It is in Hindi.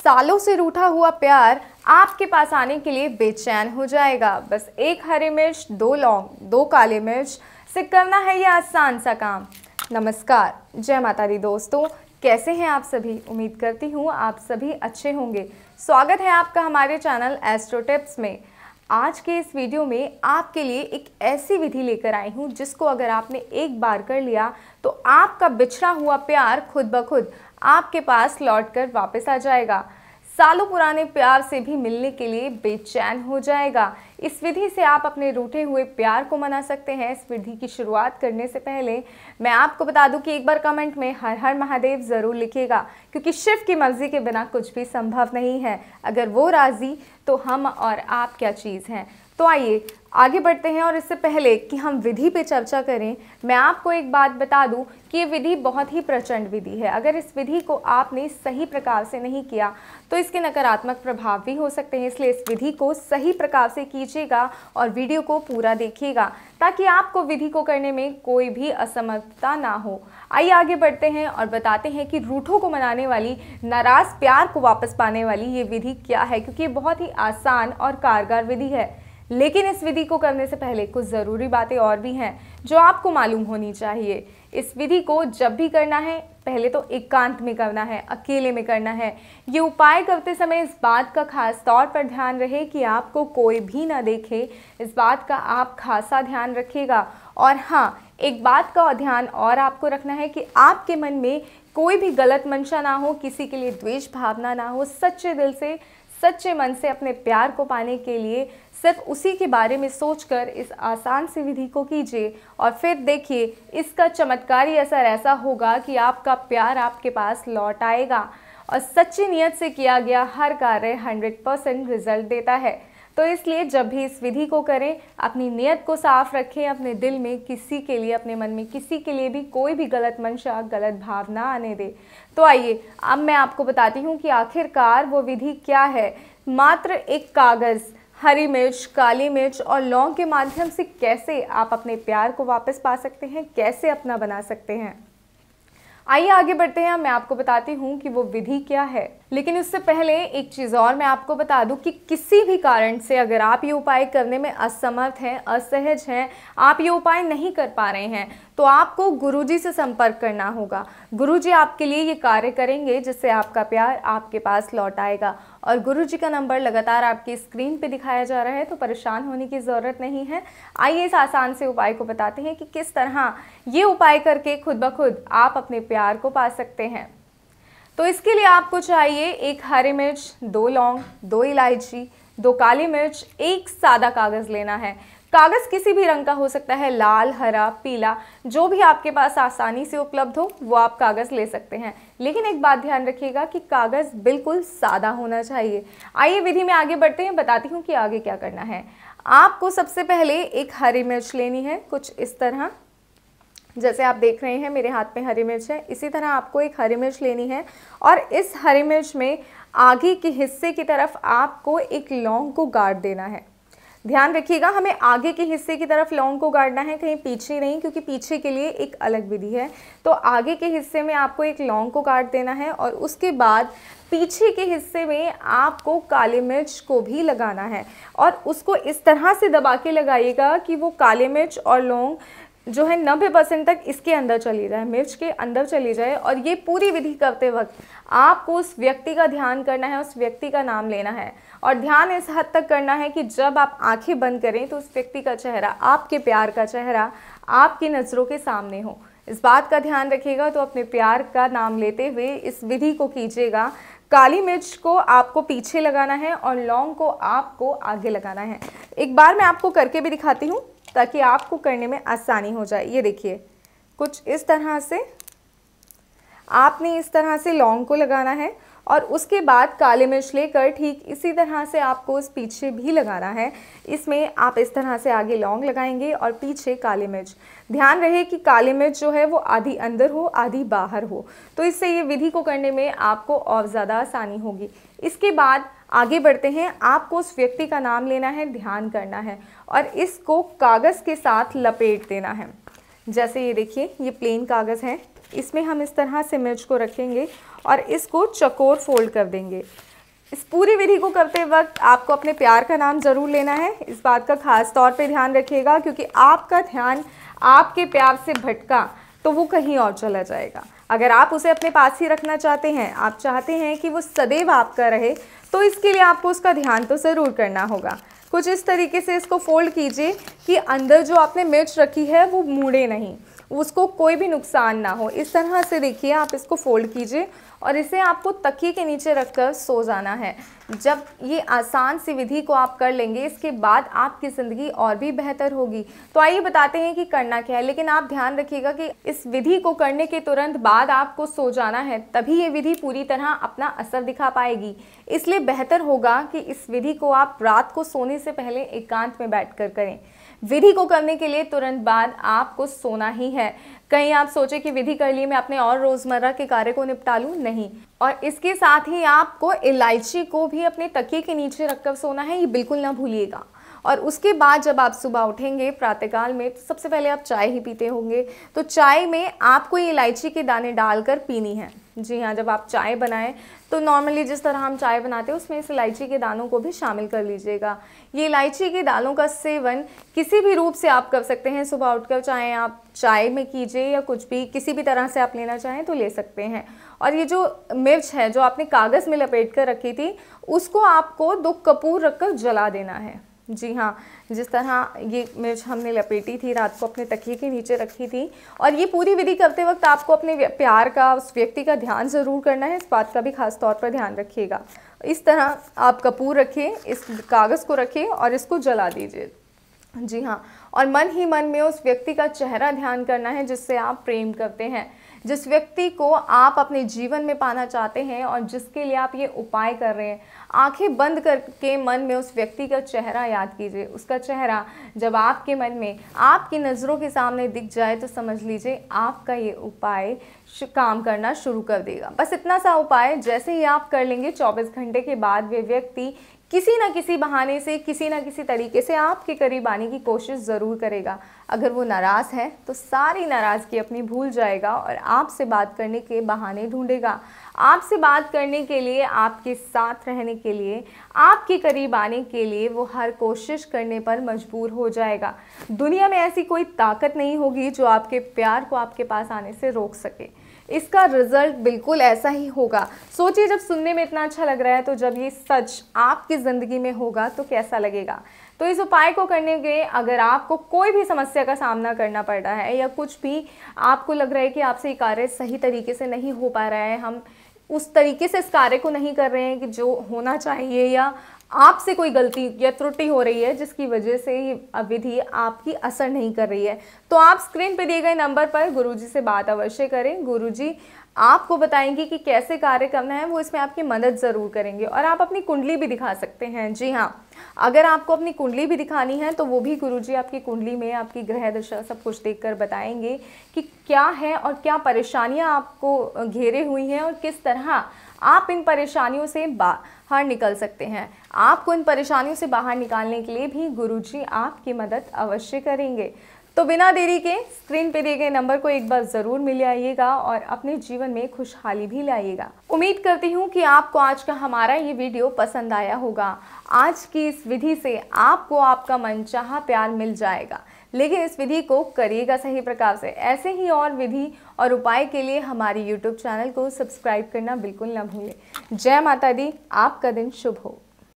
सालों से रूठा हुआ प्यार आपके पास आने के लिए बेचैन हो जाएगा। बस एक हरी मिर्च, 2 लौंग, 2 काले मिर्च से करना है यह आसान सा काम। नमस्कार, जय माता दी दोस्तों, कैसे हैं आप सभी। उम्मीद करती हूँ आप सभी अच्छे होंगे। स्वागत है आपका हमारे चैनल एस्ट्रो टिप्स में। आज के इस वीडियो में आपके लिए एक ऐसी विधि लेकर आई हूँ जिसको अगर आपने एक बार कर लिया तो आपका बिछड़ा हुआ प्यार खुद ब खुद आपके पास लौटकर वापस आ जाएगा। सालों पुराने प्यार से भी मिलने के लिए बेचैन हो जाएगा। इस विधि से आप अपने रूठे हुए प्यार को मना सकते हैं। इस विधि की शुरुआत करने से पहले मैं आपको बता दूं कि एक बार कमेंट में हर हर महादेव ज़रूर लिखिएगा, क्योंकि शिव की मर्जी के बिना कुछ भी संभव नहीं है। अगर वो राज़ी तो हम और आप क्या चीज़ हैं। तो आइए आगे बढ़ते हैं, और इससे पहले कि हम विधि पे चर्चा करें, मैं आपको एक बात बता दूं कि ये विधि बहुत ही प्रचंड विधि है। अगर इस विधि को आपने सही प्रकार से नहीं किया तो इसके नकारात्मक प्रभाव भी हो सकते हैं। इसलिए इस विधि को सही प्रकार से कीजिएगा और वीडियो को पूरा देखिएगा ताकि आपको विधि को करने में कोई भी असमर्थता ना हो। आइए आगे बढ़ते हैं और बताते हैं कि रूठों को मनाने वाली, नाराज प्यार को वापस पाने वाली ये विधि क्या है, क्योंकि ये बहुत ही आसान और कारगर विधि है। लेकिन इस विधि को करने से पहले कुछ ज़रूरी बातें और भी हैं जो आपको मालूम होनी चाहिए। इस विधि को जब भी करना है पहले तो एकांत में करना है, अकेले में करना है। ये उपाय करते समय इस बात का खास तौर पर ध्यान रहे कि आपको कोई भी ना देखे। इस बात का आप खासा ध्यान रखिएगा। और हाँ, एक बात का ध्यान और आपको रखना है कि आपके मन में कोई भी गलत मंशा ना हो, किसी के लिए द्वेष भावना ना हो। सच्चे दिल से, सच्चे मन से अपने प्यार को पाने के लिए सिर्फ उसी के बारे में सोचकर इस आसान सी विधि को कीजिए, और फिर देखिए इसका चमत्कारी असर ऐसा होगा कि आपका प्यार आपके पास लौट आएगा। और सच्ची नियत से किया गया हर कार्य 100% रिजल्ट देता है। तो इसलिए जब भी इस विधि को करें अपनी नियत को साफ रखें। अपने दिल में किसी के लिए, अपने मन में किसी के लिए भी कोई भी गलत मंशा, गलत भावना आने दे। तो आइए अब मैं आपको बताती हूँ कि आखिरकार वो विधि क्या है। मात्र एक कागज़, हरी मिर्च, काली मिर्च और लौंग के माध्यम से कैसे आप अपने प्यार को वापस पा सकते हैं, कैसे अपना बना सकते हैं। आइए आगे बढ़ते हैं, मैं आपको बताती हूँ कि वो विधि क्या है। लेकिन उससे पहले एक चीज़ और मैं आपको बता दूं कि किसी भी कारण से अगर आप ये उपाय करने में असमर्थ हैं, असहज हैं, आप ये उपाय नहीं कर पा रहे हैं, तो आपको गुरुजी से संपर्क करना होगा। गुरुजी आपके लिए ये कार्य करेंगे जिससे आपका प्यार आपके पास लौट आएगा। और गुरुजी का नंबर लगातार आपकी स्क्रीन पे दिखाया जा रहा है, तो परेशान होने की ज़रूरत नहीं है। आइए इस आसान से उपाय को बताते हैं कि किस तरह ये उपाय करके खुद ब खुद आप अपने प्यार को पा सकते हैं। तो इसके लिए आपको चाहिए एक हरी मिर्च, 2 लौंग, 2 इलायची, 2 काली मिर्च, एक सादा कागज़ लेना है। कागज़ किसी भी रंग का हो सकता है, लाल, हरा, पीला, जो भी आपके पास आसानी से उपलब्ध हो वो आप कागज़ ले सकते हैं। लेकिन एक बात ध्यान रखिएगा कि कागज़ बिल्कुल सादा होना चाहिए। आइए विधि में आगे बढ़ते हैं, बताती हूँ कि आगे क्या करना है। आपको सबसे पहले एक हरी मिर्च लेनी है, कुछ इस तरह, जैसे आप देख रहे हैं मेरे हाथ में हरी मिर्च है। इसी तरह आपको एक हरी मिर्च लेनी है, और इस हरी मिर्च में आगे के हिस्से की तरफ आपको एक लौंग को गाड़ देना है। ध्यान रखिएगा, हमें आगे के हिस्से की तरफ लौंग को गाड़ना है, कहीं पीछे नहीं, क्योंकि पीछे के लिए एक अलग विधि है। तो आगे के हिस्से में आपको एक लौंग को गाड़ देना है, और उसके बाद पीछे के हिस्से में आपको काली मिर्च को भी लगाना है, और उसको इस तरह से दबा के लगाइएगा कि वो काली मिर्च और लौंग जो है 90% तक इसके अंदर चली जाए, मिर्च के अंदर चली जाए। और ये पूरी विधि करते वक्त आपको उस व्यक्ति का ध्यान करना है, उस व्यक्ति का नाम लेना है, और ध्यान इस हद तक करना है कि जब आप आंखें बंद करें तो उस व्यक्ति का चेहरा, आपके प्यार का चेहरा आपकी नज़रों के सामने हो। इस बात का ध्यान रखिएगा। तो अपने प्यार का नाम लेते हुए इस विधि को कीजिएगा। काली मिर्च को आपको पीछे लगाना है और लौंग को आपको आगे लगाना है। एक बार मैं आपको करके भी दिखाती हूँ ताकि आपको करने में आसानी हो जाए। ये देखिए, कुछ इस तरह से आपने इस तरह से लौंग को लगाना है, और उसके बाद काली मिर्च लेकर ठीक इसी तरह से आपको इस पीछे भी लगाना है। इसमें आप इस तरह से आगे लौंग लगाएंगे और पीछे काली मिर्च। ध्यान रहे कि काली मिर्च जो है वो आधी अंदर हो, आधी बाहर हो, तो इससे ये विधि को करने में आपको और ज़्यादा आसानी होगी। इसके बाद आगे बढ़ते हैं। आपको उस व्यक्ति का नाम लेना है, ध्यान करना है, और इसको कागज़ के साथ लपेट देना है। जैसे ये देखिए, ये प्लेन कागज़ है, इसमें हम इस तरह से मिर्च को रखेंगे और इसको चौकोर फोल्ड कर देंगे। इस पूरी विधि को करते वक्त आपको अपने प्यार का नाम ज़रूर लेना है। इस बात का खास तौर पे ध्यान रखिएगा, क्योंकि आपका ध्यान आपके प्यार से भटका तो वो कहीं और चला जाएगा। अगर आप उसे अपने पास ही रखना चाहते हैं, आप चाहते हैं कि वो सदैव आपका रहे, तो इसके लिए आपको उसका ध्यान तो ज़रूर करना होगा। कुछ इस तरीके से इसको फोल्ड कीजिए कि अंदर जो आपने मिर्च रखी है वो मुड़े नहीं, उसको कोई भी नुकसान ना हो। इस तरह से देखिए आप इसको फोल्ड कीजिए और इसे आपको तकिए के नीचे रखकर सो जाना है। जब ये आसान सी विधि को आप कर लेंगे, इसके बाद आपकी ज़िंदगी और भी बेहतर होगी। तो आइए बताते हैं कि करना क्या है, लेकिन आप ध्यान रखिएगा कि इस विधि को करने के तुरंत बाद आपको सो जाना है, तभी ये विधि पूरी तरह अपना असर दिखा पाएगी। इसलिए बेहतर होगा कि इस विधि को आप रात को सोने से पहले एकांत में बैठकर करें। विधि को करने के लिए तुरंत बाद आपको सोना ही है। कहीं आप सोचे कि विधि कर लिए, मैं अपने और रोज़मर्रा के कार्य को निपटा लूँ, नहीं। और इसके साथ ही आपको इलायची को भी अपने तकिए के नीचे रखकर सोना है, ये बिल्कुल ना भूलिएगा। और उसके बाद जब आप सुबह उठेंगे प्रातःकाल में, तो सबसे पहले आप चाय ही पीते होंगे, तो चाय में आपको ये इलायची के दाने डालकर पीनी है। जी हाँ, जब आप चाय बनाएं तो नॉर्मली जिस तरह हम चाय बनाते हैं उसमें इस इलायची के दानों को भी शामिल कर लीजिएगा। ये इलायची के दानों का सेवन किसी भी रूप से आप कर सकते हैं सुबह उठकर, चाहे आप चाय में कीजिए या कुछ भी, किसी भी तरह से आप लेना चाहें तो ले सकते हैं। और ये जो मिर्च है जो आपने कागज़ में लपेट कर रखी थी, उसको आपको 2 कपूर रखकर जला देना है। जी हाँ, जिस तरह ये मिर्च हमने लपेटी थी, रात को अपने तकिए के नीचे रखी थी। और ये पूरी विधि करते वक्त आपको अपने प्यार का, उस व्यक्ति का ध्यान ज़रूर करना है, इस बात का भी खास तौर पर ध्यान रखिएगा। इस तरह आप कपूर रखिए, इस कागज़ को रखिए और इसको जला दीजिए। जी हाँ, और मन ही मन में उस व्यक्ति का चेहरा ध्यान करना है जिससे आप प्रेम करते हैं, जिस व्यक्ति को आप अपने जीवन में पाना चाहते हैं और जिसके लिए आप ये उपाय कर रहे हैं। आंखें बंद करके मन में उस व्यक्ति का चेहरा याद कीजिए। उसका चेहरा जब आपके मन में, आपकी नज़रों के सामने दिख जाए तो समझ लीजिए आपका ये उपाय काम करना शुरू कर देगा। बस इतना सा उपाय जैसे ही आप कर लेंगे, 24 घंटे के बाद वे व्यक्ति किसी न किसी बहाने से, किसी न किसी तरीके से आपके करीब आने की कोशिश ज़रूर करेगा। अगर वो नाराज़ है तो सारी नाराज़गी अपनी भूल जाएगा और आपसे बात करने के बहाने ढूंढेगा। आपसे बात करने के लिए, आपके साथ रहने के लिए, आपके करीब आने के लिए वो हर कोशिश करने पर मजबूर हो जाएगा। दुनिया में ऐसी कोई ताकत नहीं होगी जो आपके प्यार को आपके पास आने से रोक सके। इसका रिजल्ट बिल्कुल ऐसा ही होगा। सोचिए, जब सुनने में इतना अच्छा लग रहा है तो जब ये सच आपकी ज़िंदगी में होगा तो कैसा लगेगा। तो इस उपाय को करने के, अगर आपको कोई भी समस्या का सामना करना पड़ रहा है या कुछ भी आपको लग रहा है कि आपसे ये कार्य सही तरीके से नहीं हो पा रहा है, हम उस तरीके से इस कार्य को नहीं कर रहे हैं कि जो होना चाहिए, या आपसे कोई गलती या त्रुटि हो रही है जिसकी वजह से ये विधि आपकी असर नहीं कर रही है, तो आप स्क्रीन पर दिए गए नंबर पर गुरुजी से बात अवश्य करें। गुरुजी आपको बताएंगे कि कैसे कार्य करना है, वो इसमें आपकी मदद ज़रूर करेंगे। और आप अपनी कुंडली भी दिखा सकते हैं। जी हाँ, अगर आपको अपनी कुंडली भी दिखानी है तो वो भी गुरुजी आपकी कुंडली में आपकी ग्रह दशा सब कुछ देखकर बताएंगे कि क्या है और क्या परेशानियां आपको घेरे हुई हैं और किस तरह आप इन परेशानियों से बाहर निकल सकते हैं। आपको इन परेशानियों से बाहर निकालने के लिए भी गुरुजी आपकी मदद अवश्य करेंगे। तो बिना देरी के स्क्रीन पे दिए गए नंबर को एक बार ज़रूर मिल आइएगा और अपने जीवन में खुशहाली भी लाइएगा। उम्मीद करती हूँ कि आपको आज का हमारा ये वीडियो पसंद आया होगा। आज की इस विधि से आपको आपका मनचाहा प्यार मिल जाएगा, लेकिन इस विधि को करिएगा सही प्रकार से। ऐसे ही और विधि और उपाय के लिए हमारी YouTube चैनल को सब्सक्राइब करना बिल्कुल ना भूलें। जय माता दी, आपका दिन शुभ हो।